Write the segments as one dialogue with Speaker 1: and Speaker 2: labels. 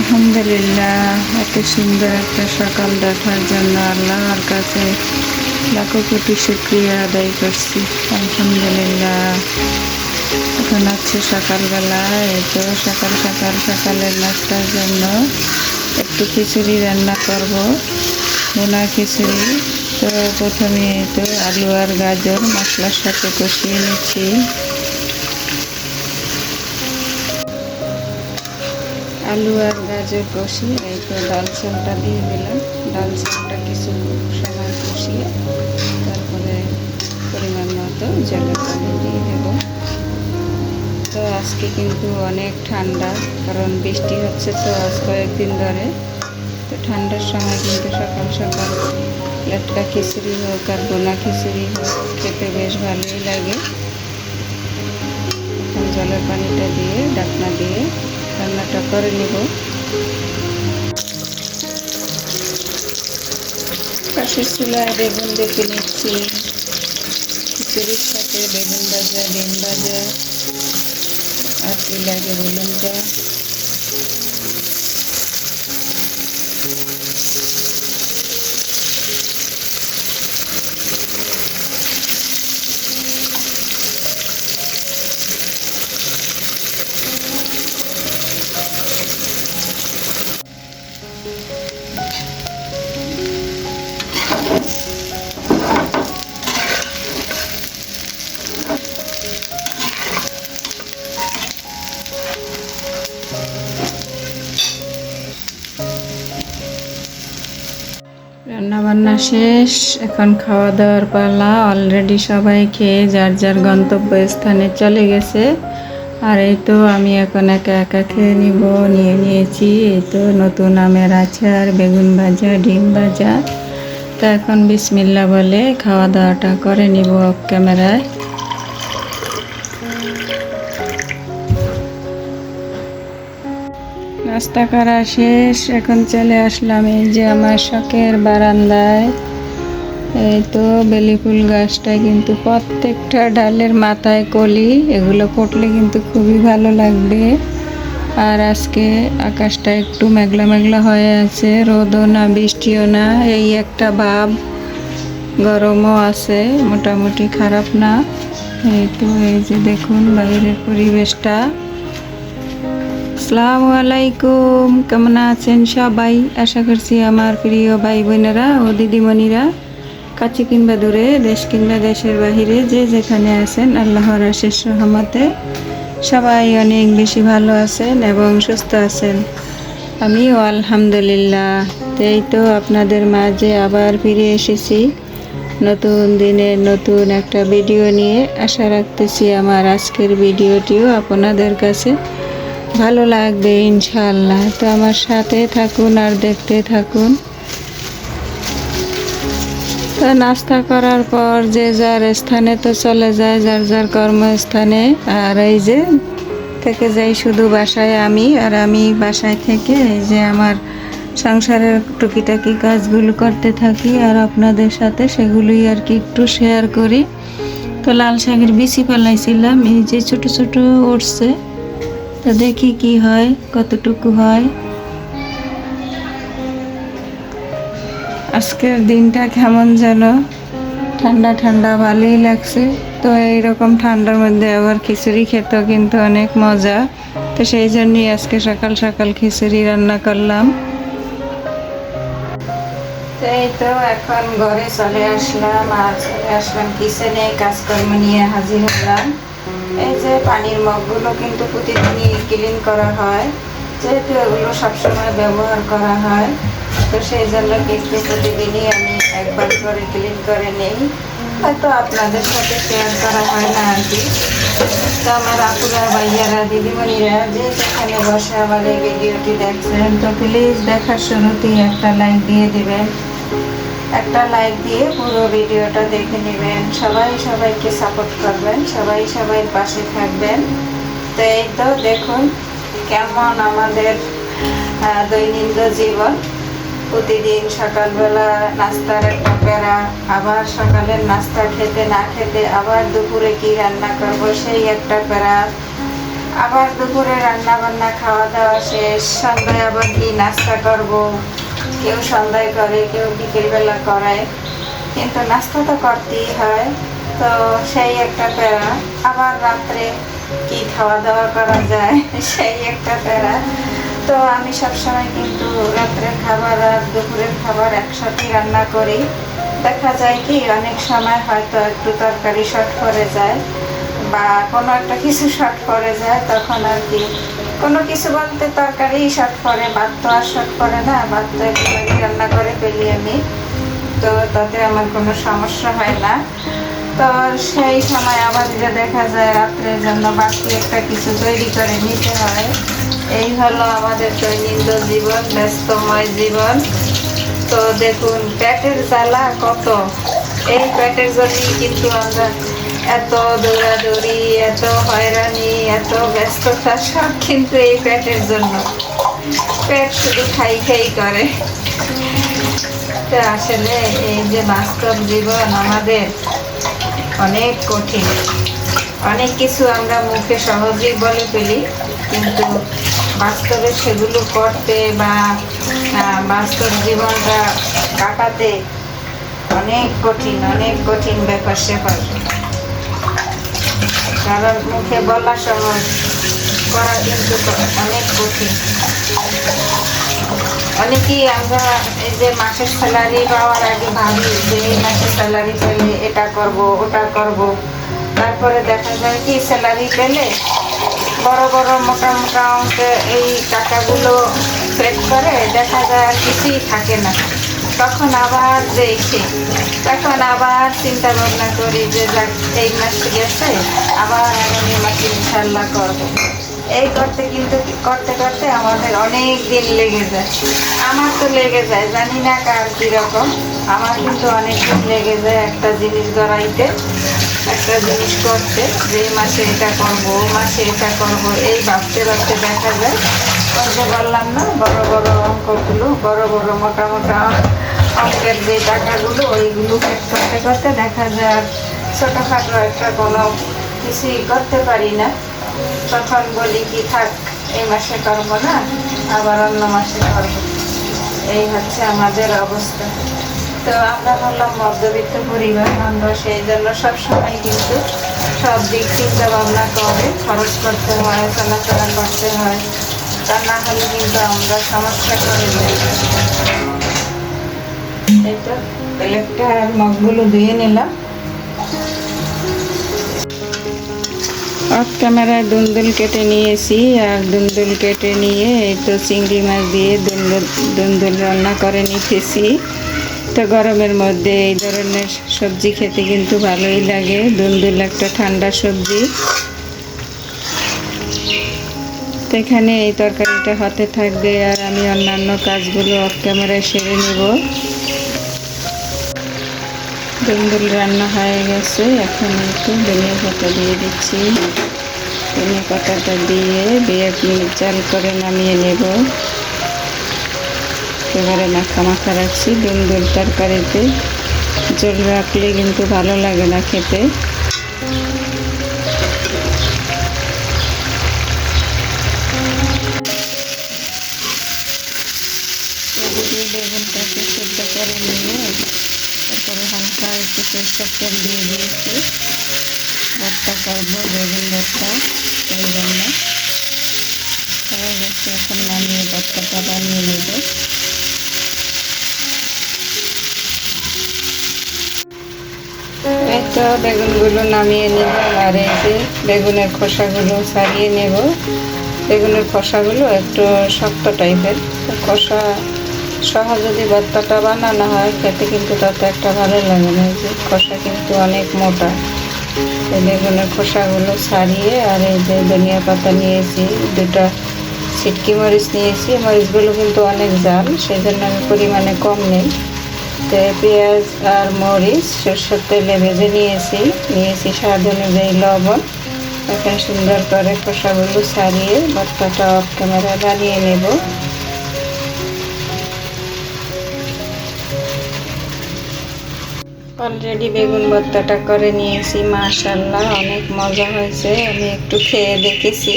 Speaker 1: আলহামদুলিল্লাহ, এত সুন্দর একটা সকাল দেখার জন্য আল্লাহর কাছে লাখো কোটি শুকরিয়া আদায় করছি। আলহামদুলিল্লাহ। এখন আছে সকালবেলা, এই তো সকাল সকাল সকালের নাস্তার জন্য একটু খিচুড়ি রান্না করব, ভুনা খিচুড়ি। তো প্রথমে এই তো আলু আর গাজর মশলার সাথে কষিয়ে নিচ্ছি। আলু আর গাজর কষিয়ে এই তো ডাল চালটা দিয়ে দিলাম। ডাল চালটা কিছু সময় কষিয়ে তারপরে পরিমাণ মতো জলের পানি দিয়ে দেব। তো আজকে কিন্তু অনেক ঠান্ডা, কারণ বৃষ্টি হচ্ছে তো আজ কয়েকদিন ধরে। তো ঠান্ডার সময় কিন্তু সকাল সকাল লেটকা খিচুড়ি হোক আর বোনা খিচুড়ি হোক খেতে বেশ ভালোই লাগে। এখন জলের পানিটা দিয়ে ঢাকনা দিয়ে রান্নাটা করে নেব। পাশের চুলায় বেগুন দেখে নিচ্ছি। খিচুড়ির সাথে বেগুন ভাজা, ডিম ভাজা আর কি লাগে বলুন তো। রান্নাবান্না শেষ, এখন খাওয়া দাওয়ার পালা। অলরেডি সবাই খেয়ে যার যার গন্তব্যস্থানে চলে গেছে। আর এই তো আমি এখন একা একা খেয়ে নিয়ে নিয়েছি এই তো নতুন আমের আচার, বেগুন ভাজা, ডিম ভাজা। তো এখন বিসমিল্লাহ বলে খাওয়া দাওয়াটা করে নিব অফ ক্যামেরায়। নাস্তা করা শেষ, এখন চলে আসলাম এই যে আমার শখের বারান্দায়। এই তো বেলি ফুল গাছটায় কিন্তু প্রত্যেকটা ডালের মাথায় কলি, এগুলো ফুটলে কিন্তু খুবই ভালো লাগবে। আর আজকে আকাশটা একটু মেঘলা মেঘলা হয়ে আছে, রোদও না বৃষ্টিও না, এই একটা ভাব। গরমও আছে, মোটামুটি খারাপ না। এই তো এই যে দেখুন বাইরের পরিবেশটা। আসসালামু আলাইকুম, কেমন আছেন সবাই? আশা করছি আমার প্রিয় ভাই বোনেরা ও দিদিমণিরা কাছে কিংবা দূরে, দেশ কিংবা দেশের বাহিরে যে যেখানে আছেন আল্লাহর অশেষ রহমতে সবাই অনেক বেশি ভালো আছেন এবং সুস্থ আছেন। আমিও আলহামদুলিল্লাহ। এই তো আপনাদের মাঝে আবার ফিরে এসেছি নতুন দিনে নতুন একটা ভিডিও নিয়ে। আশা রাখতেছি আমার আজকের ভিডিওটিও আপনাদের কাছে ভালো লাগবে ইনশাআল্লাহ। তো আমার সাথে থাকুন আর দেখতে থাকুন। তো নাস্তা করার পর যে যার স্থানে তো চলে যায়, যার যার কর্মস্থানে। আর এই যে থেকে যাই শুধু বাসায় আমি, আর আমি বাসায় থেকে এই যে আমার সংসারের টুকিটাকি কাজগুলো করতে থাকি আর আপনাদের সাথে সেগুলোই আর কি একটু শেয়ার করি। তো লাল শাকের বিচি ফেলাইছিলাম, এই যে ছোট ছোট উঠছে। তো দেখি কি হয়, কতটুকু হয়। আজকের দিনটা কেমন যেন ঠান্ডা ঠান্ডা ভালোই লাগছে। তো এইরকম ঠান্ডার মধ্যে আবার খিচুড়ি খেতেও কিন্তু অনেক মজা। তো সেই জন্যই আজকে সকাল সকাল খিচুড়ি রান্না করলাম। তো এই তো এখন ঘরে চলে আসলাম, আর চলে আসলাম কিচেনে, কাজকর্ম নিয়ে হাজির হলাম। এই যে পানির মগগুলো কিন্তু প্রতিদিনই ক্লিন করা হয়, যেহেতু এগুলো সবসময় ব্যবহার করা হয়। তো সেই জন্য কিন্তু প্রতিদিনই আমি একবার করে ক্লিন করে নেই, হয়তো আপনাদের সাথে শেয়ার করা হয় না আর কি। তো আমার আপুরা, ভাইয়ারা, দিদিমণিরা যে যেখানে বসে আমার এই ভিডিওটি দেখছেন, তো প্লিজ দেখার শুরুতেই একটা লাইক দিয়ে দিবেন। একটা লাইক দিয়ে পুরো ভিডিওটা দেখে নেবেন। সবাই সবাইকে সাপোর্ট করবেন, সবাই সবাইয়ের পাশে থাকবেন। তো এই তো দেখুন কেমন আমাদের দৈনন্দিন জীবন। প্রতিদিন সকালবেলা নাস্তার একটা প্যারা, আবার সকালের নাস্তা খেতে না খেতে আবার দুপুরে কি রান্না করব সেই একটা প্যারা, আবার দুপুরে রান্না বান্না খাওয়া দাওয়া শেষ, সন্ধ্যায় আবার কি নাস্তা করব। কেউ সন্ধ্যায় করে, কেউ বিকেলবেলা করে, কিন্তু নাস্তা তো করতেই হয়। তো সেই একটা প্যারা। আবার রাত্রে কি খাওয়া দাওয়া করা যায় সেই একটা প্যারা। তো আমি সবসময় কিন্তু রাত্রের খাবার আর দুপুরের খাবার একসাথে রান্না করি। দেখা যায় কি অনেক সময় হয়তো একটু তরকারি শর্ট পড়ে যায় বা কোনো একটা কিছু শর্ট পড়ে যায়, তখন আর কি কোনো কিছু বলতে তরকারি শর্ট পড়ে, ভাত তো আর শর্ট পড়ে না, ভাত তো একটুখানি রান্না করে ফেলি আমি। তো তাতে আমার কোনো সমস্যা হয় না। তো সেই সময় আবার যে দেখা যায় রাত্রের জন্য বাড়তি একটা কিছু তৈরি করে নিতে হয়। এই হলো আমাদের দৈনন্দিন জীবন, ব্যস্তময় জীবন। তো দেখুন পেটের জ্বালা কত, এই পেটের জন্যই কিন্তু আমরা এত দৌড়াদৌড়ি, এত হয়রানি, এত ব্যস্ততা, সব কিন্তু এই পেটের জন্য। পেট শুধু খাই খাই করে। তো আসলে এই যে বাস্তব জীবন আমাদের অনেক কঠিন। অনেক কিছু আমরা মুখে সহজেই বলে ফেলি, কিন্তু বাস্তবে সেগুলো করতে বা বাস্তব জীবনটা কাটাতে অনেক কঠিন ব্যাপার স্যাপার। কারণ মুখে বলা সহজ, করা কিন্তু অনেক কঠিন। অনেকেই আমরা এই যে মাসের স্যালারি পাওয়ার আগে ভাবি যে এই মাসের স্যালারি পেলে এটা করব ওটা করব, তারপরে দেখা যায় কি স্যালারি পেলে বড় বড় মোটা মোটা অঙ্কে এই টাকাগুলো পেড করে দেখা যায় আর কিছুই থাকে না। তখন আবার তখন আবার চিন্তা ভাবনা করি যে যাক এই মাস গেছে, আবার আগামী মাসে ইনশাল্লাহ করবো। এই করতে করতে আমাদের অনেক দিন লেগে যায়। আমার তো লেগে যায়, জানি না কার কীরকম, আমার কিন্তু অনেক দিন লেগে যায় একটা জিনিস গড়াইতে, একটা জিনিস করতে, যে মাসে এটা করবো ও মাসে এটা করবো, এই ভাবতে ভাবতে দেখা যায় যে বললাম না বড় বড় অঙ্কগুলো, বড় বড় মোটা মোটা অঙ্কের যে টাকাগুলো ওইগুলো পেট করতে করতে দেখা যায় আর ছোটোখাটো একটা কোনো কিছুই করতে পারি না। তখন বলি কি থাক এই মাসে করবো না, আবার অন্য মাসে করবো। এই হচ্ছে আমাদের অবস্থা। তো আমরা হলাম মধ্যবিত্ত পরিবার, আমরা সেই জন্য সবসময় কিন্তু সব দিক চিন্তা ভাবনা করে খরচ করতে হয়, চলাফেরা করতে হয়। তা না হলে কিন্তু আমরা সমস্যা করে যাই। এই তো প্লেটটা আর মগগুলো ধুয়ে নিলাম। অফ ক্যামেরায় দুন্দুল কেটে নিয়েছি, আর দুন্দুল কেটে নিয়ে এই তো চিংড়ি মাছ দিয়ে দুন্দুল রান্না করে নিতেছি। তো গরমের মধ্যে এই ধরনের সবজি খেতে কিন্তু ভালোই লাগে। দুন্দুল একটা ঠান্ডা সবজি। তো এখানে এই তরকারিটা হতে থাকবে আর আমি অন্যান্য কাজগুলো অফ ক্যামেরায় সেরে নেব। দুন্দুল রান্না হয়ে গেছে, এখন একটু ধনিয়া পাতা দিয়ে দিচ্ছি। ধনিয়া পাতাটা দিয়ে 2-1 মিনিট জাল করে নামিয়ে নেব। এবারে মাখা মাখা রাখছি। দুন্দুল তরকারিতে জল রাখলে কিন্তু ভালো লাগে না খেতে। বেগুনটাকে সেদ্ধ করে নিয়ে তারপরে হালকা একটু সরষের তেল দিয়ে দিয়েছি। ভর্তা করবো, বেগুন ভর্তা, সেই জন্য হয়ে গেছে। এখন নামিয়ে ভর্তাটা বানিয়ে নেব। এই তো বেগুনগুলো নামিয়ে নেব, আর এই যে বেগুনের খোসাগুলো ছাড়িয়ে নেব। বেগুনের খোসাগুলো একটু শক্ত টাইপের, খোসা সহ যদি ভর্তাটা বানানো হয় খেতে কিন্তু তাতে একটা ভালো লাগে না। যে খোসা কিন্তু অনেক মোটা। এই বেগুনের খোসাগুলো ছাড়িয়ে, আর এই যে ধনিয়া পাতা নিয়েছি, 2টা ছিটকি মরিচ নিয়েছি। মরিচগুলো কিন্তু অনেক ঝাল, সেই জন্য আমি পরিমাণে কম নেই। তো পেঁয়াজ আর মরিচ সরষের তেলে ভেজে নিয়েছি স্বাদ অনুযায়ী লবণ। এখন সুন্দর করে খোসাগুলো ছাড়িয়ে ভর্তাটা অফ ক্যামেরা বানিয়ে নেব। অলরেডি বেগুন ভর্তাটা করে নিয়েছি, মাশাআল্লাহ অনেক মজা হয়েছে। আমি একটু খেয়ে দেখেছি,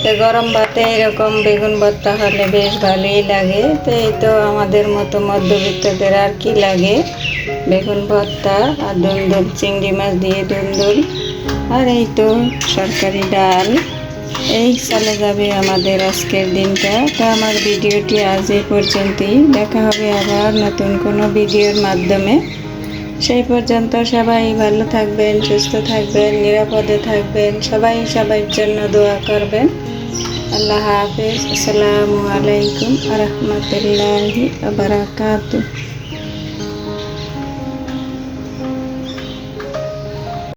Speaker 1: তো গরম ভাতে এরকম বেগুন ভর্তা হলে বেশ ভালোই লাগে। তো এই তো আমাদের মতো মধ্যবিত্তদের আর কি লাগে, বেগুন ভর্তা আর দুন্দুল, চিংড়ি মাছ দিয়ে দুন্দুল, আর এই তো সরকারি ডাল। এই চলে যাবে আমাদের আজকের দিনটা। তো আমার ভিডিওটি আজ এই পর্যন্তই, দেখা হবে আবার নতুন কোনো ভিডিওর মাধ্যমে। সেই পর্যন্ত সবাই ভালো থাকবেন, সুস্থ থাকবেন, নিরাপদে থাকবেন, সবাই সবার জন্য দোয়া করবেন। আল্লাহ হাফেজ। আসসালামু আলাইকুম ওয়া রাহমাতুল্লাহি ওয়া বারাকাতুহু।